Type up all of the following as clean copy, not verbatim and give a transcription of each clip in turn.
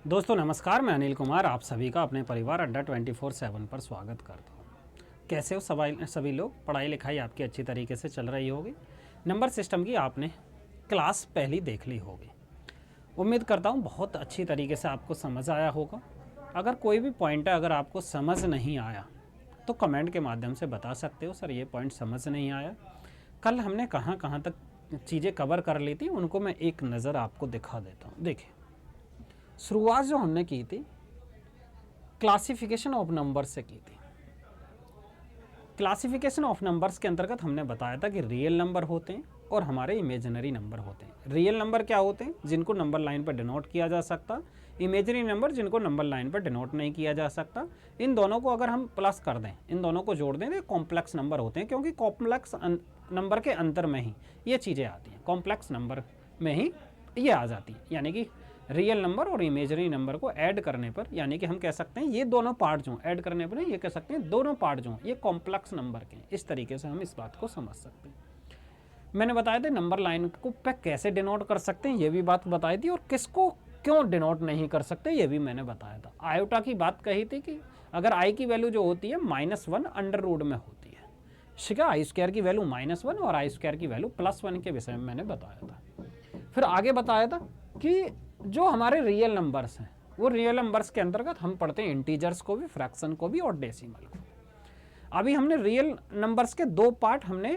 दोस्तों नमस्कार, मैं अनिल कुमार आप सभी का अपने परिवार अड्डा 24/7 पर स्वागत करता हूँ। कैसे हो सभी लोग? पढ़ाई लिखाई आपकी अच्छी तरीके से चल रही होगी। नंबर सिस्टम की आपने क्लास पहली देख ली होगी। उम्मीद करता हूँ बहुत अच्छी तरीके से आपको समझ आया होगा। अगर कोई भी पॉइंट है अगर आपको समझ नहीं आया तो कमेंट के माध्यम से बता सकते हो, सर ये पॉइंट समझ नहीं आया। कल हमने कहाँ कहाँ तक चीज़ें कवर कर ली थी उनको मैं एक नज़र आपको दिखा देता हूँ। देखिए, शुरुआत जो हमने की थी क्लासिफिकेशन ऑफ नंबर से की थी। क्लासिफिकेशन ऑफ नंबर्स के अंतर्गत हमने बताया था कि रियल नंबर होते हैं और हमारे इमेजिनरी नंबर होते हैं। रियल नंबर क्या होते हैं? जिनको नंबर लाइन पर डिनोट किया जा सकता। इमेजिनरी नंबर जिनको नंबर लाइन पर डिनोट नहीं किया जा सकता। इन दोनों को अगर हम प्लस कर दें, इन दोनों को जोड़ दें तो कॉम्प्लेक्स नंबर होते हैं, क्योंकि कॉम्प्लेक्स नंबर के अंतर में ही ये चीज़ें आती हैं। कॉम्प्लेक्स नंबर में ही ये आ जाती है, यानी कि रियल नंबर और इमेजिनरी नंबर को ऐड करने पर, यानी कि हम कह सकते हैं ये दोनों पार्ट जो ऐड करने पर, ये कह सकते हैं दोनों पार्ट जो ये कॉम्प्लेक्स नंबर के। इस तरीके से हम इस बात को समझ सकते हैं। मैंने बताया था नंबर लाइन को पे कैसे डिनोट कर सकते हैं, ये भी बात बताई थी, और किसको क्यों डिनोट नहीं कर सकते ये भी मैंने बताया था। आयोटा की बात कही थी कि अगर आई की वैल्यू जो होती है -1 अंडर रूट में होती है, ठीक है। आई स्क्वायर की वैल्यू -1 और आई स्क्वायर की वैल्यू +1 के विषय में मैंने बताया था। फिर आगे बताया था कि जो हमारे रियल नंबर्स हैं वो रियल नंबर्स के अंतर्गत हम पढ़ते हैं इंटीजर्स को भी, फ्रैक्शन को भी और डेसिमल को। अभी हमने रियल नंबर्स के दो पार्ट हमने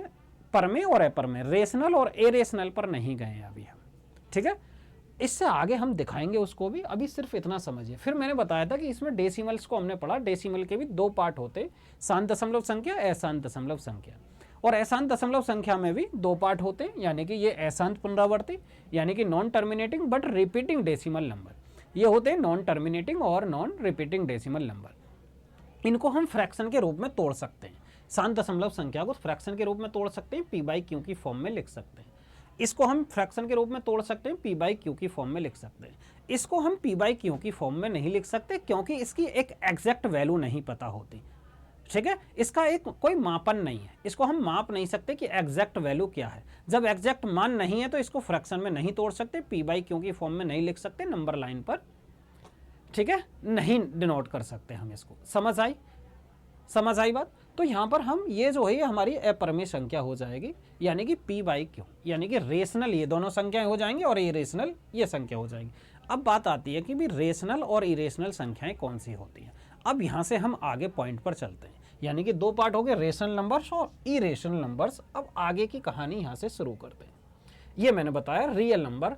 पर में और अपर में, रेशनल और इरेशनल पर नहीं गए हैं अभी हम, ठीक है। इससे आगे हम दिखाएंगे उसको भी, अभी सिर्फ इतना समझिए। फिर मैंने बताया था कि इसमें डेसिमल्स को हमने पढ़ा, डेसिमल के भी दो पार्ट होते, शांत दशमलव संख्या, अशांत दशमलव संख्या। और अशांत दशमलव संख्या में भी दो पार्ट होते हैं, यानी कि ये अशांत पुनरावर्ती, यानी कि non terminating but repeating decimal number, ये होते हैं नॉन टर्मिनेटिंग और नॉन रिपीटिंग डेसिमल नंबर। इनको हम फ्रैक्शन के रूप में तोड़ सकते हैं। शांत दशमलव संख्या को फ्रैक्शन के रूप में तोड़ सकते हैं, p/q की फॉर्म में लिख सकते हैं। इसको हम फ्रैक्शन के रूप में तोड़ सकते हैं, p/q की फॉर्म में लिख सकते हैं। इसको हम p/q की फॉर्म में नहीं लिख सकते, क्योंकि इसकी एक एग्जैक्ट वैल्यू नहीं पता होती, ठीक है। इसका एक कोई मापन नहीं है, इसको हम माप नहीं सकते कि एग्जैक्ट वैल्यू क्या है। जब एग्जैक्ट मान नहीं है तो इसको फ्रैक्शन में नहीं तोड़ सकते, p/q की फॉर्म में नहीं लिख सकते, नंबर लाइन पर, ठीक है, नहीं डिनोट कर सकते हम इसको। समझ आई बात? तो यहाँ पर हम ये जो है ये हमारी अपरिमेय संख्या हो जाएगी, यानी कि p/q, यानी कि रेशनल ये दोनों संख्याएं हो जाएंगी और इरेशनल ये संख्या हो जाएगी। अब बात आती है कि भी रेशनल और इरेशनल संख्याएं कौन सी होती हैं। अब यहाँ से हम आगे पॉइंट पर चलते हैं, यानी कि दो पार्ट हो गए, रेशनल नंबर्स और इरेशनल नंबर्स। अब आगे की कहानी यहाँ से शुरू करते हैं। ये मैंने बताया रियल नंबर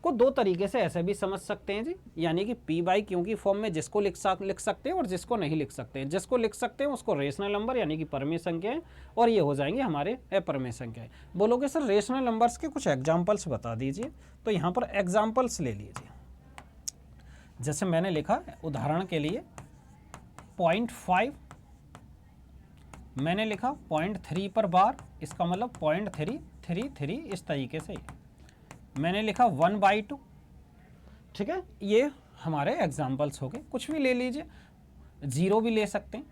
को दो तरीके से ऐसे भी समझ सकते हैं जी, यानी कि p/q की फॉर्म में जिसको लिख सकते हैं और जिसको नहीं लिख सकते हैं। जिसको लिख सकते हैं उसको रेशनल नंबर यानी कि परमेय संख्या है, और ये हो जाएंगे हमारे अपरमेय संख्या है। बोलोगे सर रेशनल नंबर्स के कुछ एग्जाम्पल्स बता दीजिए, तो यहाँ पर एग्जाम्पल्स ले लीजिए। जैसे मैंने लिखा उदाहरण के लिए 0.5, मैंने लिखा 0.3 पर बार, इसका मतलब 0.333, इस तरीके से मैंने लिखा 1/2, ठीक है। ये हमारे एग्जाम्पल्स हो गए। कुछ भी ले लीजिए, 0 भी ले सकते हैं,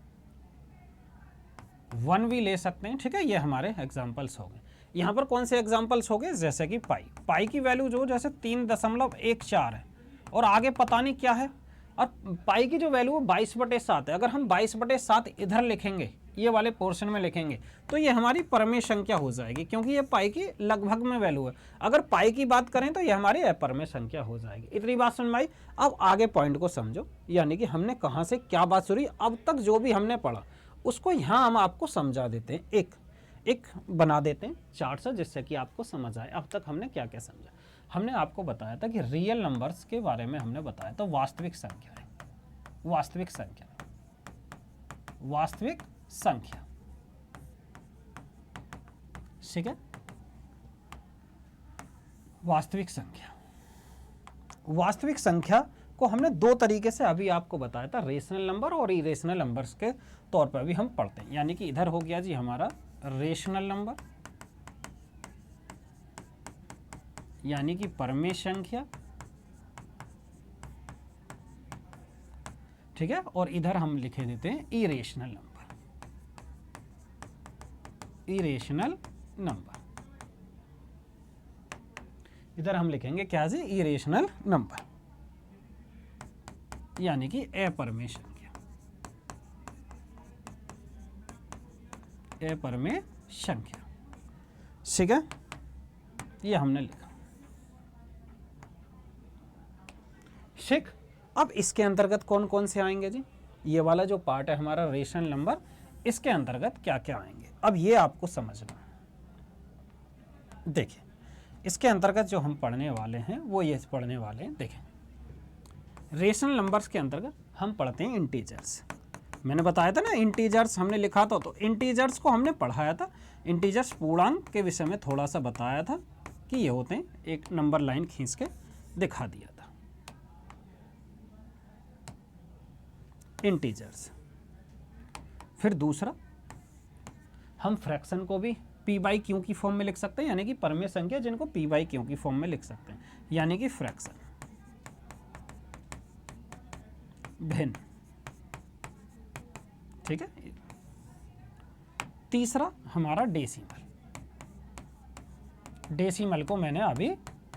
1 भी ले सकते हैं, ठीक है। ये हमारे एग्जाम्पल्स हो गए। यहाँ पर कौन से एग्जाम्पल्स हो गए? जैसे कि पाई की वैल्यू जो जैसे 3.14 है और आगे पता नहीं क्या है, और पाई की जो वैल्यू है 22/7 है। अगर हम 22/7 इधर लिखेंगे, ये वाले पोर्शन में लिखेंगे, तो ये हमारी परमेय संख्या हो जाएगी, क्योंकि ये पाई की लगभग में वैल्यू है। अगर पाई की बात करें तो ये हमारी अपरमेय संख्या हो जाएगी। इतनी बात समझ में आई? अब आगे पॉइंट को समझो, यानी कि हमने कहाँ से क्या बात शुरू, अब तक जो भी हमने पढ़ा उसको यहाँ हम आपको समझा देते हैं, एक बना देते हैं चार्ट से, जिससे कि आपको समझ आए अब तक हमने क्या क्या समझा। हमने आपको बताया था कि रियल नंबर्स के बारे में हमने बताया था वास्तविक संख्या है, वास्तविक संख्या, वास्तविक संख्या, ठीक है। वास्तविक संख्या, वास्तविक संख्या को हमने दो तरीके से अभी आपको बताया था, रेशनल नंबर और इरेशनल नंबर्स के तौर पर भी हम पढ़ते हैं। यानी कि इधर हो गया जी हमारा रेशनल नंबर, यानी कि परमेय संख्या, ठीक है। और इधर हम लिखे देते हैं इरेशनल नंबर, इरेशनल नंबर, इधर हम लिखेंगे क्या जी? Irrational number. यानी कि अपरमेय संख्या, अपरमेय संख्या। ठीक है, ये हमने लिखा। ठीक, अब इसके अंतर्गत कौन कौन से आएंगे जी? ये वाला जो पार्ट है हमारा रेशनल नंबर, इसके अंतर्गत क्या क्या आएंगे अब ये आपको समझना है। देखिए, इसके अंतर्गत जो हम पढ़ने वाले हैं वो ये पढ़ने वाले हैं। देखें, रेशनल नंबर्स के अंतर्गत हम पढ़ते हैं इंटीजर्स। मैंने बताया था ना इंटीजर्स हमने लिखा था, तो इंटीजर्स को हमने पढ़ाया था। इंटीजर्स पूर्णांक के विषय में थोड़ा सा बताया था कि ये होते हैं, एक नंबर लाइन खींच के दिखा दिया था। इंटीजर्स। फिर दूसरा, हम फ्रैक्शन को भी पी बाई क्यू की फॉर्म में लिख सकते हैं, यानी कि परमेय संख्या जिनको पी बाई क्यू की फॉर्म में लिख सकते हैं, यानी कि फ्रैक्शन। भिन्न। ठीक है। तीसरा हमारा डेसिमल। डेसिमल को मैंने अभी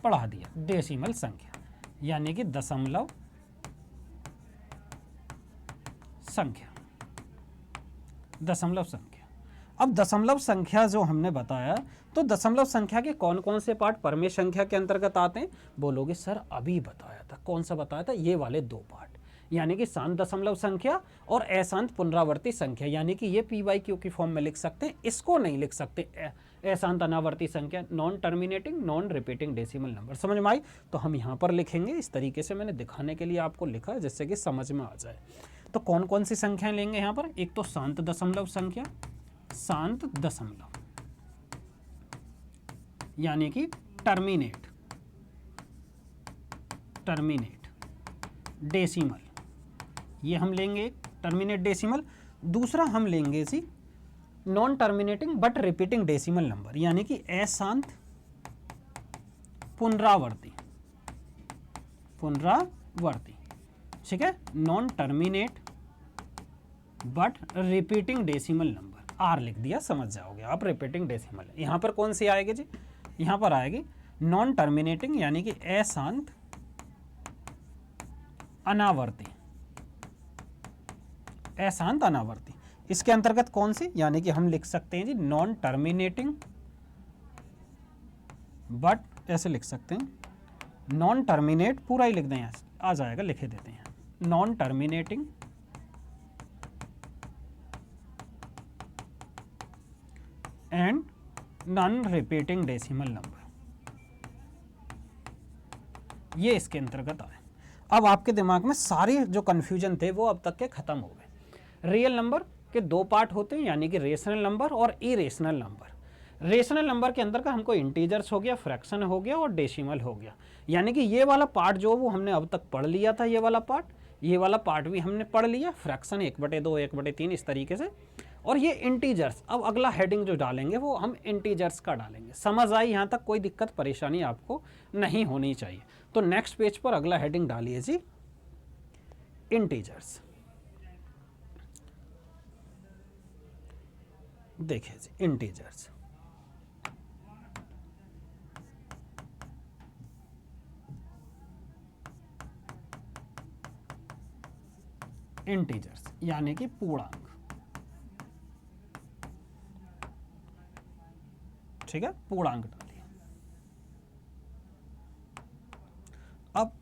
पढ़ा दिया, डेसिमल संख्या यानी कि दशमलव संख्या, दशमलव संख्या। अब दशमलव संख्या जो हमने बताया, तो दशमलव संख्या के कौन कौन से पार्ट परमेय संख्या के अंतर्गत आते हैं? बोलोगे सर अभी बताया था। कौन सा बताया था? ये वाले दो पार्ट, यानी कि शांत दशमलव संख्या और अशांत पुनरावर्ती संख्या, यानी कि ये पी बाई क्यू की फॉर्म में लिख सकते हैं। इसको नहीं लिख सकते अशांत अनावर्ती संख्या, non terminating non repeating decimal number. समझ में आई? तो हम यहाँ पर लिखेंगे इस तरीके से, मैंने दिखाने के लिए आपको लिखा है जिससे कि समझ में आ जाए। तो कौन कौन सी संख्याएं लेंगे यहाँ पर? एक तो शांत दशमलव संख्या, शांत दशमलव यानी कि टर्मिनेट, टर्मिनेट डेसिमल, ये हम लेंगे एक टर्मिनेट डेसिमल। दूसरा हम लेंगे जी non terminating but repeating decimal number, यानी कि अशांत पुनरावर्ती, पुनरावर्ती। ठीक है, non terminate but repeating decimal number, R लिख दिया, समझ जाओगे आप। रिपीटिंग डेसिमल यहाँ पर कौन सी आएगी जी? यहाँ पर आएगी नॉन टर्मिनेटिंग यानी कि अशांत अनावर्ती, अशांत अनावर्ती। इसके अंतर्गत कौन सी? यानी कि हम लिख सकते हैं जी नॉन टर्मिनेटिंग बट, ऐसे लिख सकते हैं नॉन टर्मिनेट, पूरा ही लिख दें, आ जाएगा, लिखे देते हैं non terminating and non repeating decimal number, ये इसके अंतर्गत आए। अब आपके दिमाग में सारे जो कन्फ्यूजन थे वो अब तक के खत्म हो गए। रियल नंबर के दो पार्ट होते हैं, यानी कि रेशनल नंबर और इरेशनल नंबर। रेशनल नंबर के अंदर का हमको इंटीजर्स हो गया, फ्रैक्शन हो गया और डेसिमल हो गया, यानी कि ये वाला पार्ट जो वो हमने अब तक पढ़ लिया था। ये वाला पार्ट भी हमने पढ़ लिया, फ्रैक्शन 1/2 1/3 इस तरीके से। और ये इंटीजर्स, अब अगला हेडिंग जो डालेंगे वो हम इंटीजर्स का डालेंगे। समझ आई यहाँ तक? कोई दिक्कत परेशानी आपको नहीं होनी चाहिए। तो नेक्स्ट पेज पर अगला हेडिंग डालिए जी इंटीजर्स। देखिए जी इंटीजर्स, इंटीजर्स यानी कि पूर्णांक। ठीक है, पूर्णांक डालिए। अब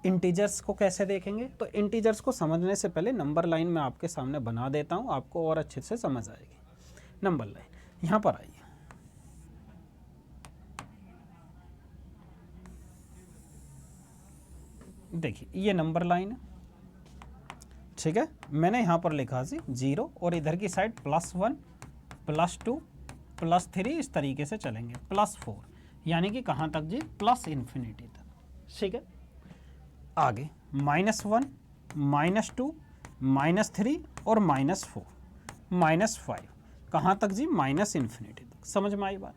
इंटीजर्स को कैसे देखेंगे? तो इंटीजर्स को समझने से पहले नंबर लाइन में आपके सामने बना देता हूं, आपको और अच्छे से समझ आएगी। नंबर लाइन यहां पर आइए। देखिए ये नंबर लाइन है। ठीक है, मैंने यहां पर लिखा जी 0 और इधर की साइड +1 +2 +3 इस तरीके से चलेंगे, +4, यानी कि कहां तक जी? प्लस इन्फिनिटी तक। ठीक है, आगे -1 -2 -3 और -4 -5, कहाँ तक जी? माइनस इन्फिनिटी तक। समझ में आई बात?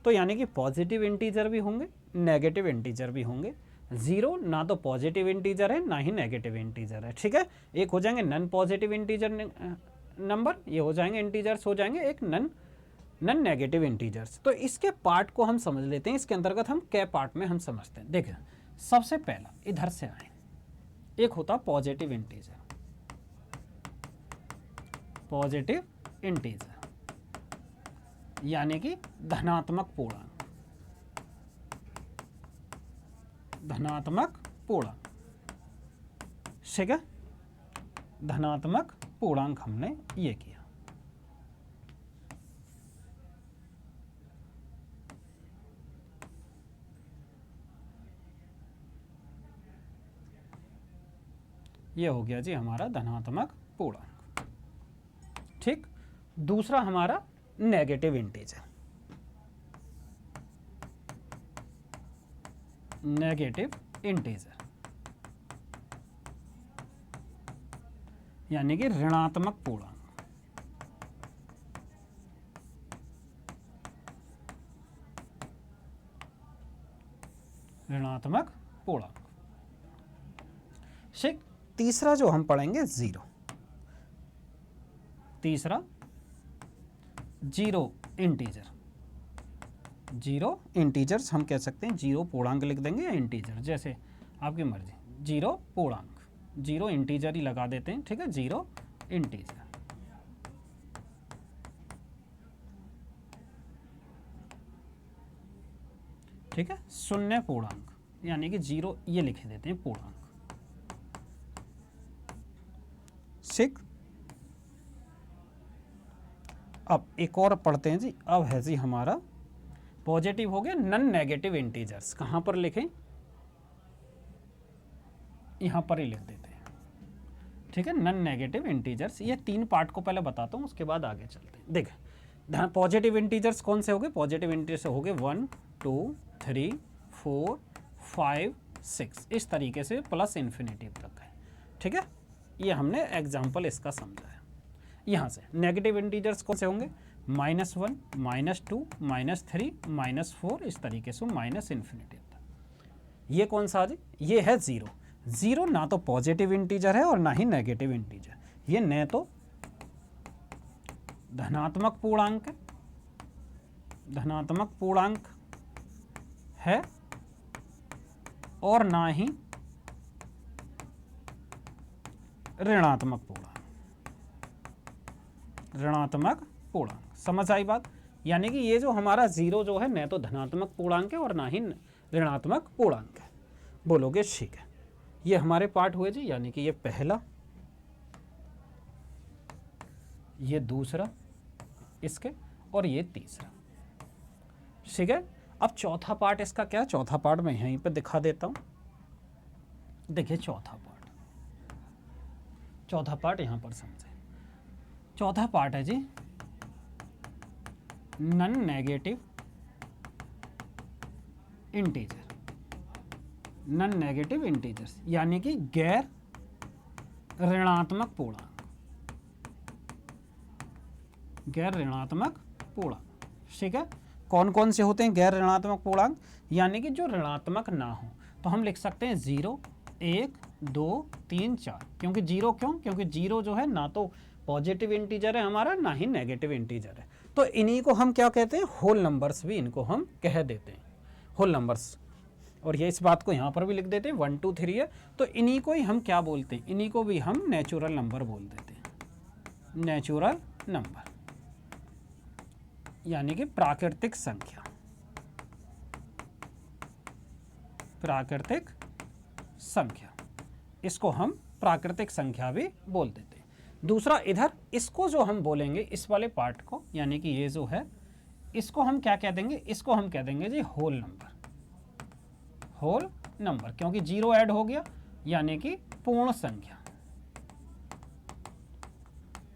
तो यानी कि पॉजिटिव इंटीजर भी होंगे, नेगेटिव इंटीजर भी होंगे। 0 ना तो पॉजिटिव इंटीजर है ना ही नेगेटिव इंटीजर है। ठीक है, एक हो जाएंगे नॉन पॉजिटिव इंटीजर नंबर, ये हो जाएंगे इंटीजर्स, हो जाएंगे एक नॉन नेगेटिव इंटीजर्स। तो इसके पार्ट को हम समझ लेते हैं। इसके अंतर्गत हम क्या पार्ट में हम समझते हैं। देखिए सबसे पहला इधर से आए, एक होता पॉजिटिव इंटीजर, पॉजिटिव इंटीजर यानी कि धनात्मक पूर्णांक, धनात्मक पूर्णांक, ठीक है। धनात्मक पूर्णांक हमने ये किया। ये हो गया जी हमारा धनात्मक पूर्णांक, ठीक। दूसरा हमारा नेगेटिव इंटीजर, नेगेटिव इंटीजर यानी कि ऋणात्मक पूर्णांक, ऋणात्मक पूर्णांक, ठीक। तीसरा जो हम पढ़ेंगे जीरो, तीसरा जीरो इंटीजर, जीरो इंटीजर्स हम कह सकते हैं, जीरो पूर्णांक लिख देंगे या इंटीजर, जैसे आपकी मर्जी। जीरो पूर्णांक, जीरो इंटीजर ही लगा देते हैं, ठीक है। जीरो इंटीजर, ठीक है। शून्य पूर्णांक यानी कि जीरो ये लिख देते हैं पूर्णांक, ठीक। अब एक और पढ़ते हैं जी। अब है जी हमारा पॉजिटिव हो गया, नन नेगेटिव इंटीजर्स कहां पर लिखें, यहां पर ही लिख देते हैं, ठीक है। नन नेगेटिव इंटीजर्स, ये तीन पार्ट को पहले बताता हूं, उसके बाद आगे चलते हैं। देख, पॉजिटिव इंटीजर्स कौन से हो गए, पॉजिटिव इंटीजर्स हो गए 1 2 3 4 5 6, इस तरीके से प्लस इन्फिनिटी तक है, ठीक है। ये हमने एग्जाम्पल इसका समझा है। यहाँ से नेगेटिव इंटीजर्स कौन से होंगे, -1 -2 -3 -4, इस तरीके से माइनस इन्फिनिटी तक। ये कौन सा जी, ये है जीरो। जीरो ना तो पॉजिटिव इंटीजर है और ना ही नेगेटिव इंटीजर, ये न तो धनात्मक पूर्णांक है, धनात्मक पूर्णांक है, और ना ही ऋणात्मक पूर्णांक, ऋणात्मक पूर्णांक। समझ आई बात। यानी कि ये जो हमारा जीरो जो है न तो धनात्मक पूर्णांक है और ना ही ऋणात्मक पूर्णांक है। बोलोगे ठीक है। ये हमारे पार्ट हुए जी, यानी कि ये पहला, ये दूसरा इसके, और ये तीसरा, ठीक है। अब चौथा पार्ट इसका क्या, चौथा पार्ट मैं यहीं पे दिखा देता हूं। देखिए चौथा पार्ट, चौथा पार्ट यहां पर समझे। चौथा पार्ट है जी non negative integer, non negative integers यानी कि गैर ऋणात्मक पूर्णांक, गैर ऋणात्मक पूर्णांक, ठीक है। कौन कौन से होते हैं गैर ऋणात्मक पूर्णांक, यानी कि जो ऋणात्मक ना हो, तो हम लिख सकते हैं 0 1 2 3 4। क्योंकि जीरो, क्योंकि जीरो जो है ना तो पॉजिटिव इंटीजर है हमारा, ना ही नेगेटिव इंटीजर है, तो इन्हीं को हम क्या कहते हैं, होल नंबर्स भी इनको हम कह देते हैं, होल नंबर्स। और ये इस बात को यहाँ पर भी लिख देते हैं 1 2 3 है, तो इन्हीं को ही हम क्या बोलते हैं, इन्हीं को भी हम नेचुरल नंबर बोल देते हैं, नेचुरल नंबर यानी कि प्राकृतिक संख्या, प्राकृतिक संख्या, इसको हम प्राकृतिक संख्या भी बोल देते हैं। दूसरा इधर इसको जो हम बोलेंगे, इस वाले पार्ट को, यानी कि ये जो है इसको हम क्या कह देंगे, इसको हम कह देंगे जी होल नंबर, होल नंबर, क्योंकि जीरो ऐड हो गया, यानी कि पूर्ण संख्या,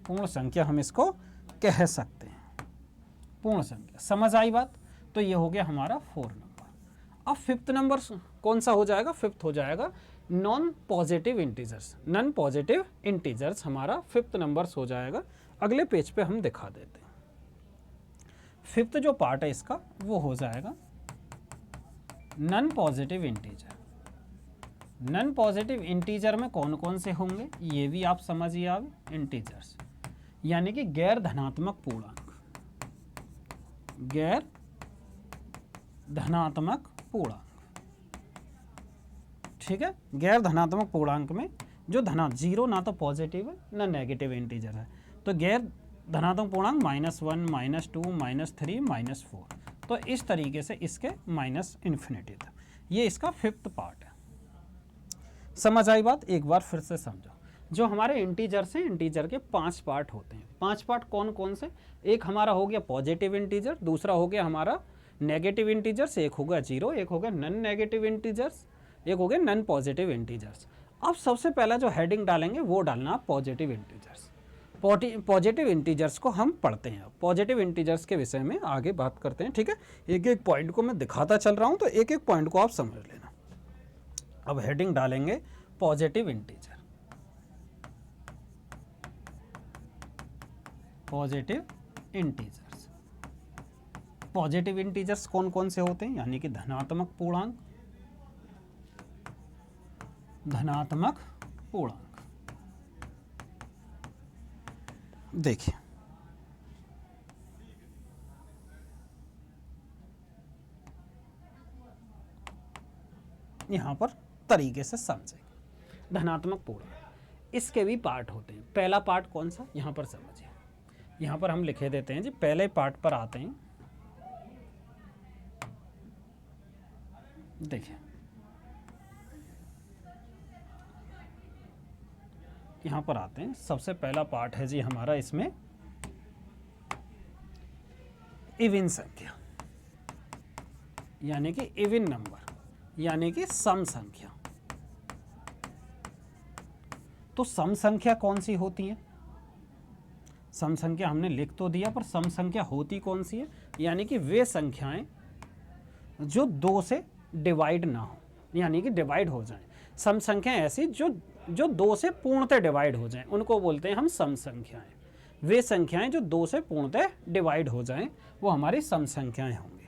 पूर्ण संख्या हम इसको कह सकते हैं, पूर्ण संख्या। समझ आई बात। तो ये हो गया हमारा 4 नंबर। अब फिफ्थ नंबर कौन सा हो जाएगा, फिफ्थ हो जाएगा non positive integers, non positive integers हमारा फिफ्थ नंबर्स हो जाएगा। अगले पेज पे हम दिखा देते हैं। फिफ्थ जो पार्ट है इसका वो हो जाएगा non positive integer. Non positive integer में कौन कौन से होंगे ये भी आप समझिए। अब इंटीजर्स यानी कि गैर धनात्मक पूर्णांक, गैर धनात्मक पूर्णांक, ठीक है। गैर धनात्मक पूर्णांक में जो जीरो ना तो पॉजिटिव है ना नेगेटिव इंटीजर है, तो गैर धनात्मक पूर्णांक -1, -2, -3, -4, तो इस तरीके से इसके माइनस इन्फिनिटी तक। ये इसका 5th पार्ट है। समझ आई बात? एक बार फिर से समझो। जो हमारे इंटीजर्स हैं, इंटीजर के 5 पार्ट होते हैं। 5 पार्ट कौन कौन से? एक हमारा हो गया पॉजिटिव इंटीजर, दूसरा हो गया हमारा नेगेटिव इंटीजर्स, एक हो गया जीरो, एक हो गया नॉन नेगेटिव इंटीजर्स, एक हो गया नॉन पॉजिटिव इंटीजर्स। अब सबसे पहला जो हेडिंग डालेंगे वो डालना पॉजिटिव इंटीजर्स। पॉजिटिव इंटीजर्स को हम पढ़ते हैं। पॉजिटिव इंटीजर्स के विषय में आगे बात करते हैं, ठीक है। एक एक पॉइंट को मैं दिखाता चल रहा हूं, तो एक एक पॉइंट को आप समझ लेना। अब हेडिंग डालेंगे positive integer. Positive integers, positive integers कौन कौन से होते हैं? यानी कि धनात्मक पूर्णांक, धनात्मक पूर्णांक। देखिए यहां पर तरीके से समझेंगे। धनात्मक पूर्णांक, इसके भी पार्ट होते हैं। पहला पार्ट कौन सा? यहां पर समझिए। यहां पर हम लिखे देते हैं जी, पहले पार्ट पर आते हैं। देखिए यहां पर आते हैं। सबसे पहला पार्ट है जी हमारा इसमें इवन संख्या, यानी कि इवन नंबर, यानी कि सम संख्या। तो सम संख्या कौन सी होती है? सम संख्या हमने लिख तो दिया, पर सम संख्या होती कौन सी है? यानी कि वे संख्याएं जो 2 से डिवाइड ना हो, यानी कि डिवाइड हो जाएं। सम संख्याएं ऐसी जो 2 से पूर्णतः डिवाइड हो जाएं, उनको बोलते हैं हम सम संख्याएं। वे संख्याएं जो 2 से पूर्णतः डिवाइड हो जाएं, वो हमारी सम संख्याएं होंगी।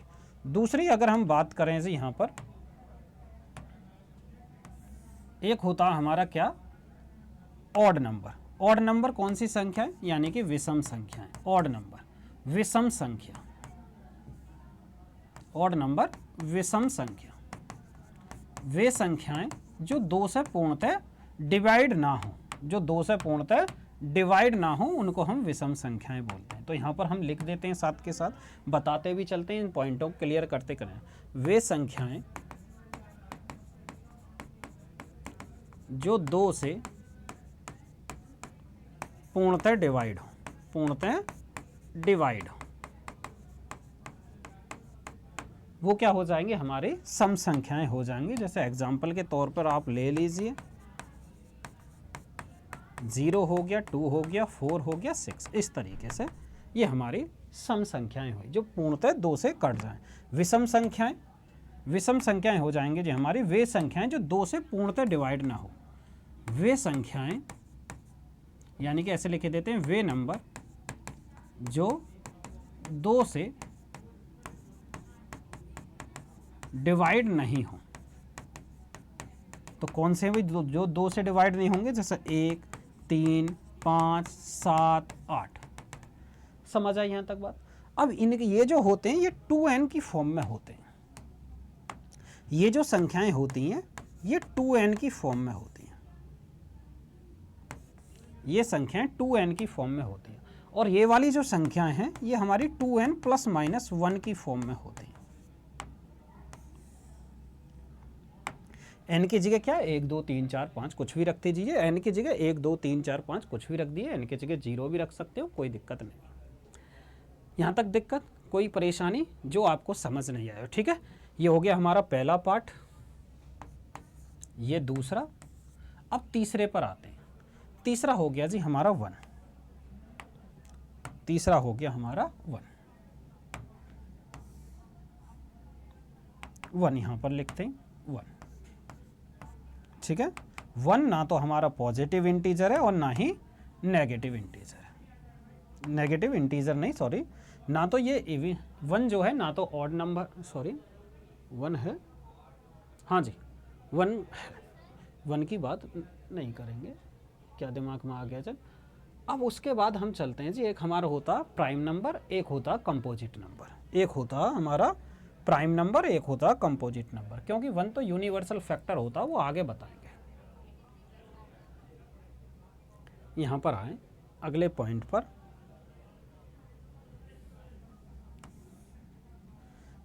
दूसरी अगर हम बात करें जी, यहां पर एक होता है हमारा क्या? Odd number. ऑड नंबर कौन सी संख्या है? यानी कि विषम संख्याएं। ऑड नंबर, विषम संख्या। ऑड नंबर, विषम संख्या। वे संख्याएं जो 2 से पूर्णतः डिवाइड ना हो, जो 2 से पूर्णतः डिवाइड ना हो, उनको हम विषम संख्याएं बोलते हैं। तो यहां पर हम लिख देते हैं, साथ के साथ बताते भी चलते हैं, इन पॉइंटों को क्लियर करते करें। वे संख्याएं जो 2 से पूर्णतः डिवाइड हो, पूर्णतः डिवाइड हो, वो क्या हो जाएंगे? हमारे सम संख्याएं हो जाएंगी। जैसे एग्जाम्पल के तौर पर आप ले लीजिए, 0 हो गया, 2 हो गया, 4 हो गया, 6, इस तरीके से ये हमारी सम संख्याएं हुई जो पूर्णतः 2 से कट जाएं। विषम संख्याएं, विषम संख्याएं हो जाएंगे जी हमारी वे संख्याएं जो 2 से पूर्णतः डिवाइड ना हो। वे संख्याएं, यानी कि ऐसे लिखे देते हैं, वे नंबर जो 2 से डिवाइड नहीं हो। तो कौन से भी जो 2 से डिवाइड नहीं होंगे? जैसे 1, 3, 5, 7, 8। समझ आई यहां तक बात? अब इनके ये जो होते हैं, ये 2n की फॉर्म में होते हैं। ये जो संख्याएं होती हैं, ये 2n की फॉर्म में होती हैं। ये संख्याएं 2n की फॉर्म में होती हैं, और ये वाली जो संख्याएं हैं, ये हमारी 2n + -1 की फॉर्म में होती हैं। n की जगह क्या है? 1, 2, 3, 4, 5 कुछ भी रख दीजिए। n की जगह 1, 2, 3, 4, 5 कुछ भी रख दिए। n की जगह 0 भी रख सकते हो, कोई दिक्कत नहीं। यहाँ तक दिक्कत, कोई परेशानी जो आपको समझ नहीं आया? ठीक है, ये हो गया हमारा पहला पार्ट, ये दूसरा। अब तीसरे पर आते हैं। तीसरा हो गया जी हमारा 1। तीसरा हो गया हमारा 1। 1 यहाँ पर लिखते हैं 1। ठीक है, 1 ना तो हमारा पॉजिटिव इंटीजर है और ना ही नेगेटिव इंटीजर है। नेगेटिव इंटीजर नहीं, सॉरी, ना तो ये 1 जो है ना तो ऑड नंबर, सॉरी 1 है, हाँ जी 1 है। 1 की बात नहीं करेंगे, क्या दिमाग में आ गया जब। अब उसके बाद हम चलते हैं जी, एक हमारा होता प्राइम नंबर, एक होता कंपोजिट नंबर। एक होता हमारा प्राइम नंबर, एक होता है कंपोजिट नंबर। क्योंकि 1 तो यूनिवर्सल फैक्टर होता है, वो आगे बताएंगे। यहाँ पर आए अगले पॉइंट पर।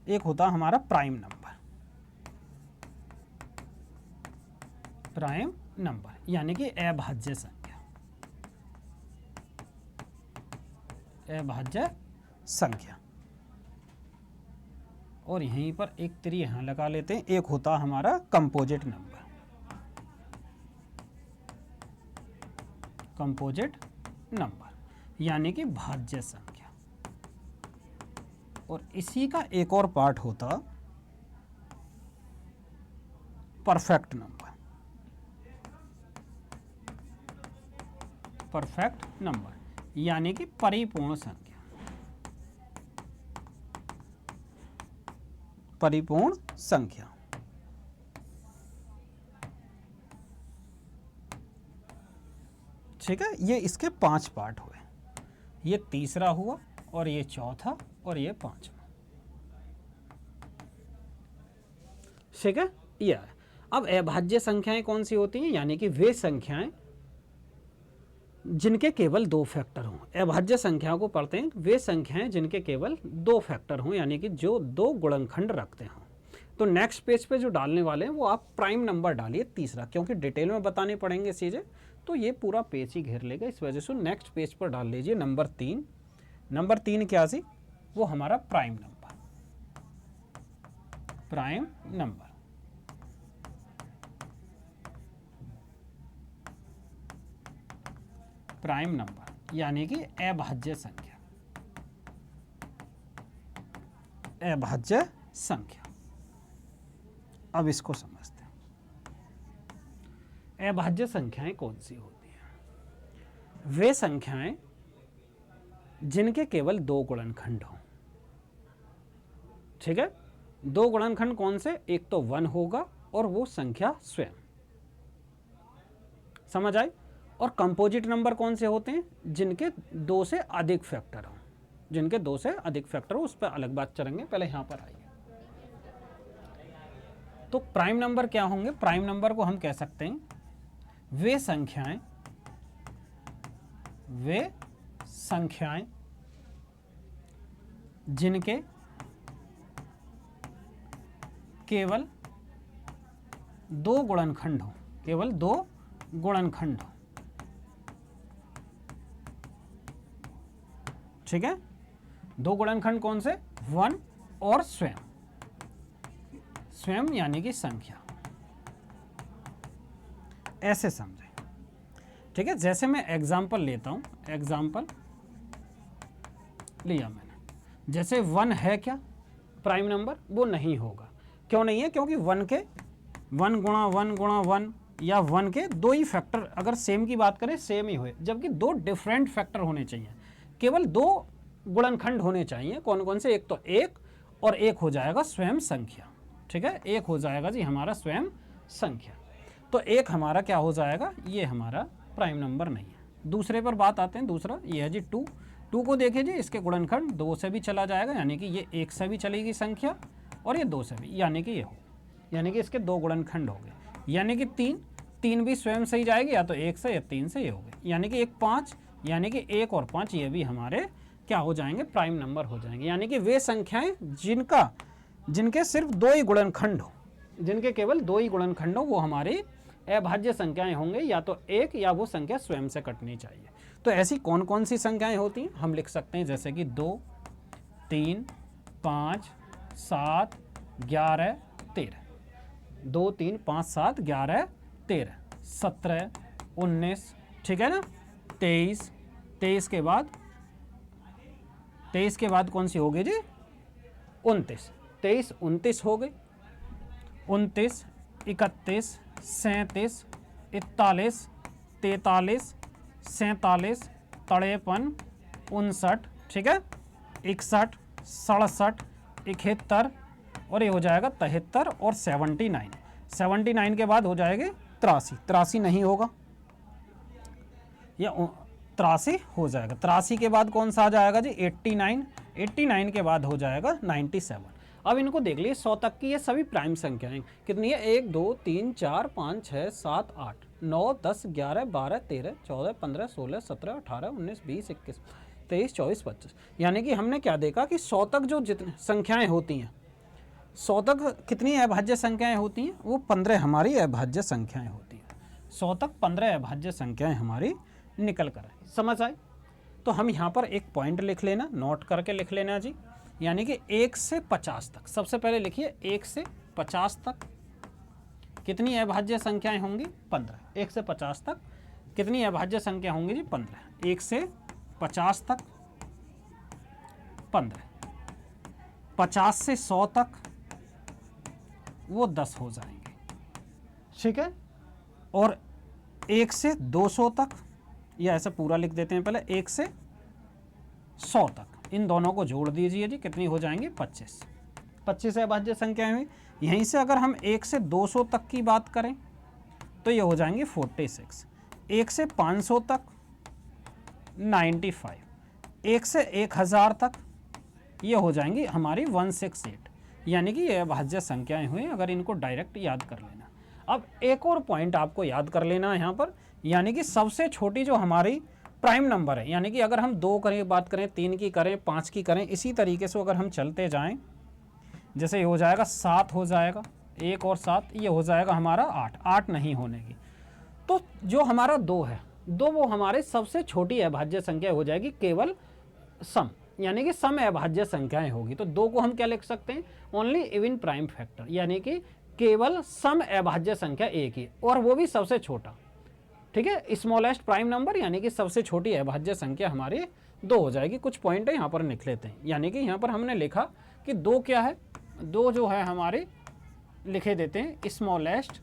एक होता हमारा प्राइम नंबर, प्राइम नंबर यानी कि अभाज्य संख्या, अभाज्य संख्या। और यहीं पर एक त्रि यहाँ लगा लेते हैं। एक होता हमारा कंपोजिट नंबर, कंपोजिट नंबर यानी कि भाज्य संख्या। और इसी का एक और पार्ट होता परफेक्ट नंबर, परफेक्ट नंबर यानी कि परिपूर्ण संख्या, परिपूर्ण संख्या। ठीक है, ये इसके 5 पार्ट हुए। ये तीसरा हुआ, और ये चौथा, और ये 5वां। ठीक है, ये है। अब अभाज्य संख्याएं कौन सी होती हैं? यानी कि वे संख्याएं जिनके केवल 2 फैक्टर हों। अभाज्य संख्याओं को पढ़ते हैं वे संख्याएं जिनके केवल 2 फैक्टर हों, यानी कि जो 2 गुणनखंड रखते हों। तो नेक्स्ट पेज पे जो डालने वाले हैं वो आप प्राइम नंबर डालिए तीसरा, क्योंकि डिटेल में बताने पड़ेंगे चीज़ें, तो ये पूरा पेज ही घेर लेगा। इस वजह से नेक्स्ट पेज पर डाल लीजिए नंबर 3। नंबर 3 क्या सी? वो हमारा prime number, prime number. Prime number यानी कि अभाज्य संख्या, अभाज्य संख्या। अब इसको समझते हैं, अभाज्य संख्याएं कौन सी होती हैं? वे संख्याएं जिनके केवल 2 गुणनखंड हों। ठीक है, 2 गुणनखंड कौन से? एक तो 1 होगा और वो संख्या स्वयं। समझ आए? और कंपोजिट नंबर कौन से होते हैं? जिनके 2 से अधिक फैक्टर हों, जिनके 2 से अधिक फैक्टर हो, उस पर अलग बात करेंगे। पहले यहां पर आइए। तो प्राइम नंबर क्या होंगे? प्राइम नंबर को हम कह सकते हैं वे संख्याएं, वे संख्याएं जिनके केवल 2 गुणनखंड हो, केवल 2 गुणनखंड हो। ठीक है, 2 गुणनखंड कौन से? 1 और स्वयं, स्वयं यानी कि संख्या। ऐसे समझें। ठीक है, जैसे मैं एग्जाम्पल लेता हूं, एग्जाम्पल लिया मैंने। जैसे 1 है क्या प्राइम नंबर? वो नहीं होगा। क्यों नहीं है? क्योंकि 1 के 1 गुणा 1 गुणा 1 या 1 के 2 ही फैक्टर, अगर सेम की बात करें सेम ही हुए, जबकि 2 डिफरेंट फैक्टर होने चाहिए। केवल 2 गुणनखंड होने चाहिए। कौन कौन से? एक तो 1, और एक हो जाएगा स्वयं संख्या। ठीक है, एक हो जाएगा जी हमारा स्वयं संख्या। तो एक हमारा क्या हो जाएगा? ये हमारा प्राइम नंबर नहीं है। दूसरे पर बात आते हैं। दूसरा ये है जी 2। 2 को देखिए जी, इसके गुणनखंड 2 से भी चला जाएगा, यानी कि ये 1 से भी चलेगी संख्या, और ये 2 से भी, यानी कि ये हो, यानी कि इसके 2 गुणनखंड हो गए। यानी कि 3 भी स्वयं से ही जाएगी, या तो 1 से या 3 से ये हो गए। यानी कि 1 5, यानी कि 1 और 5 ये भी हमारे क्या हो जाएंगे? प्राइम नंबर हो जाएंगे। यानी कि वे संख्याएं जिनके सिर्फ 2 ही गुणनखंड हो, जिनके केवल 2 ही गुणनखंड हो, वो हमारी अभाज्य संख्याएं होंगे। या तो 1 या वो संख्या स्वयं से कटनी चाहिए। तो ऐसी कौन कौन सी संख्याएं होती हैं? हम लिख सकते हैं जैसे कि 2 3 5 7 11 13। 2 3 5 7 11 13 17 19। ठीक है ना? 23। 23 के बाद कौन सी होगी जी? 29। 23 29 हो गई। 29 31 37 41 43 47 53 59। ठीक है, 61 67 71, और ये हो जाएगा 73 और 79। 79 के बाद हो जाएगी 83। 83 नहीं होगा, या 83 हो जाएगा। 83 के बाद कौन सा आ जाएगा जी? 89। 89 के बाद हो जाएगा 97। अब इनको देख लीजिए 100 तक की ये सभी प्राइम संख्याएं कितनी है 1 2 3 4 5 6 7 8 9 10 11 12 13 14 15 16 17 18 19 20 21 23 24 25। यानी कि हमने क्या देखा कि 100 तक जो जितनी संख्याएं होती हैं 100 तक कितनी अभाज्य संख्याएं होती हैं वो 15 हमारी अभाज्य संख्याएं होती हैं। 100 तक 15 अभाज्य संख्याएं हमारी निकल कर आई। समझ आई? तो हम यहाँ पर एक पॉइंट लिख लेना, नोट करके लिख लेना जी। यानी कि 1 से 50 तक, सबसे पहले लिखिए 1 से 50 तक कितनी अभाज्य संख्याएं होंगी 15। 1 से 50 तक कितनी अभाज्य संख्या होंगी जी 15। 1 से 50 तक 15, 50 से 100 तक वो 10 हो जाएंगे, ठीक है। और 1 से 200 तक, या ऐसे पूरा लिख देते हैं पहले, 1 से 100 तक इन दोनों को जोड़ दीजिए जी, कितनी हो जाएंगी 25। 25 अभाज्य संख्याएं हुई। यहीं से अगर हम 1 से 200 तक की बात करें तो ये हो जाएंगे 46। 1 से 500 तक 95, 1 से 1000 तक ये हो जाएंगी हमारी 168। यानी कि ये अभाज्य संख्याएं हुई, अगर इनको डायरेक्ट याद कर लेना। अब एक और पॉइंट आपको याद कर लेना है यहाँ पर, यानी कि सबसे छोटी जो हमारी प्राइम नंबर है, यानी कि अगर हम 2 करें बात करें, 3 की करें, 5 की करें, इसी तरीके से अगर हम चलते जाएं, जैसे ये हो जाएगा 7 हो जाएगा, 1 और 7 ये हो जाएगा हमारा 8, 8 नहीं होने की। तो जो हमारा 2 है, 2 वो हमारे सबसे छोटी अभाज्य संख्या हो जाएगी, केवल सम, यानी कि सम अभाज्य संख्याएं होगी। तो 2 को हम क्या लिख सकते हैं, ओनली इवन प्राइम फैक्टर, यानी कि केवल सम अभाज्य संख्या एक ही, और वो भी सबसे छोटा, ठीक है। स्मॉलेस्ट प्राइम नंबर यानी कि सबसे छोटी अभाज्य संख्या हमारी 2 हो जाएगी। कुछ पॉइंट है यहाँ पर लिख लेते हैं। यानी कि यहाँ पर हमने लिखा कि 2 क्या है, 2 जो है हमारे लिखे देते हैं smallest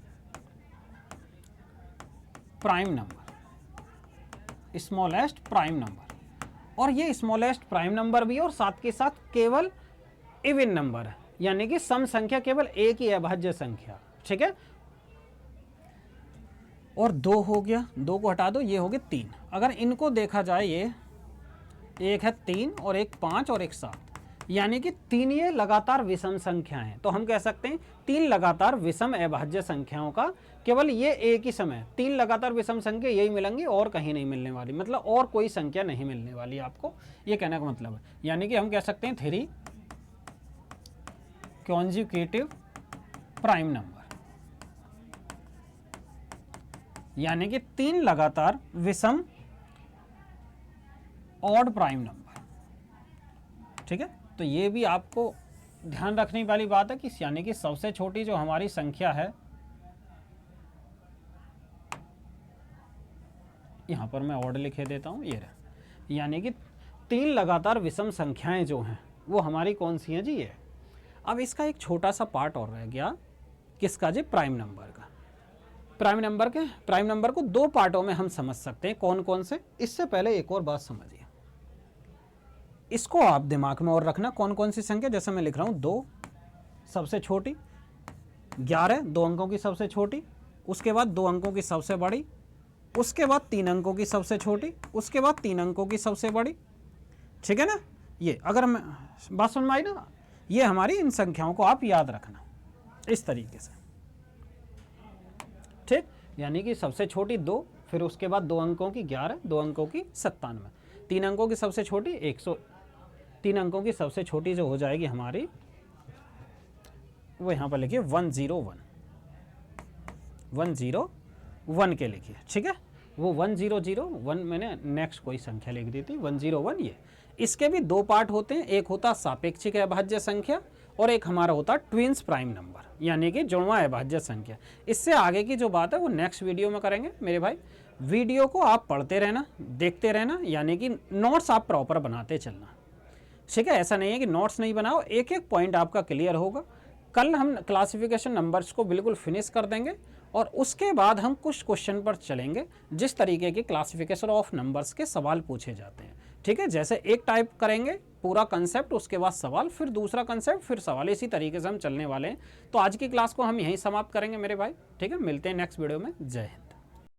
prime number, smallest prime number. और ये स्मॉलेस्ट प्राइम नंबर भी है और साथ के साथ केवल इवन नंबर है, यानी कि सम संख्या केवल एक ही अभाज्य संख्या, ठीक है। और 2 हो गया, 2 को हटा दो, ये हो गए 3। अगर इनको देखा जाए, ये एक है 3 और एक 5 और एक 7, यानी कि 3 ये लगातार विषम संख्याएं हैं। तो हम कह सकते हैं 3 लगातार विषम अभाज्य संख्याओं का केवल ये एक ही समय, 3 लगातार विषम संख्या यही मिलेंगी और कहीं नहीं मिलने वाली, मतलब और कोई संख्या नहीं मिलने वाली आपको, ये कहने का मतलब है। यानी कि हम कह सकते हैं 3 कॉन्जुगेटिव प्राइम नंबर, यानी कि 3 लगातार विषम ऑड प्राइम नंबर, ठीक है। तो ये भी आपको ध्यान रखने वाली बात है कि यानी कि सबसे छोटी जो हमारी संख्या है, यहां पर मैं ऑड लिखे देता हूं, ये रहा, यानी कि 3 लगातार विषम संख्याएं जो हैं वो हमारी कौन सी हैं जी, ये। अब इसका एक छोटा सा पार्ट और रह गया, किसका जी, प्राइम नंबर का। प्राइम नंबर को 2 पार्टों में हम समझ सकते हैं, कौन कौन से। इससे पहले एक और बात समझिए, इसको आप दिमाग में और रखना, कौन कौन सी संख्या, जैसे मैं लिख रहा हूं 2 सबसे छोटी, 11 2 अंकों की सबसे छोटी, उसके बाद 2 अंकों की सबसे बड़ी, उसके बाद 3 अंकों की सबसे छोटी, उसके बाद 3 अंकों की सबसे बड़ी, ठीक है ना। ये अगर मैं बात सुन में आई ना, ये हमारी इन संख्याओं को आप याद रखना इस तरीके से, ठीक। यानी कि सबसे छोटी 2, फिर उसके बाद 2 अंकों की 11, 2 अंकों की 97, 3 अंकों की सबसे छोटी 100, 3 अंकों की सबसे छोटी जो हो जाएगी हमारी, वो यहाँ पर लिखिए 101, 101 के लिखिए, ठीक है। वो 1001 मैंने नेक्स्ट कोई संख्या लिख दी थी, 101 ये। इसके भी 2 पार्ट होते हैं, एक होता सापेक्षिक अभाज्य संख्या और एक हमारा होता ट्विंस प्राइम नंबर, यानी कि जुड़वां अभाज्य संख्या। इससे आगे की जो बात है वो नेक्स्ट वीडियो में करेंगे मेरे भाई। वीडियो को आप पढ़ते रहना, देखते रहना, यानी कि नोट्स आप प्रॉपर बनाते चलना, ठीक है। ऐसा नहीं है कि नोट्स नहीं बनाओ, एक एक पॉइंट आपका क्लियर होगा। कल हम क्लासिफिकेशन नंबर्स को बिल्कुल फिनिश कर देंगे और उसके बाद हम कुछ क्वेश्चन पर चलेंगे जिस तरीके के क्लासिफिकेशन ऑफ नंबर्स के सवाल पूछे जाते हैं, ठीक है। जैसे एक टाइप करेंगे पूरा कंसेप्ट, उसके बाद सवाल, फिर दूसरा कंसेप्ट, फिर सवाल, इसी तरीके से हम चलने वाले हैं। तो आज की क्लास को हम यहीं समाप्त करेंगे मेरे भाई, ठीक है। मिलते हैं नेक्स्ट वीडियो में। जय हिंद।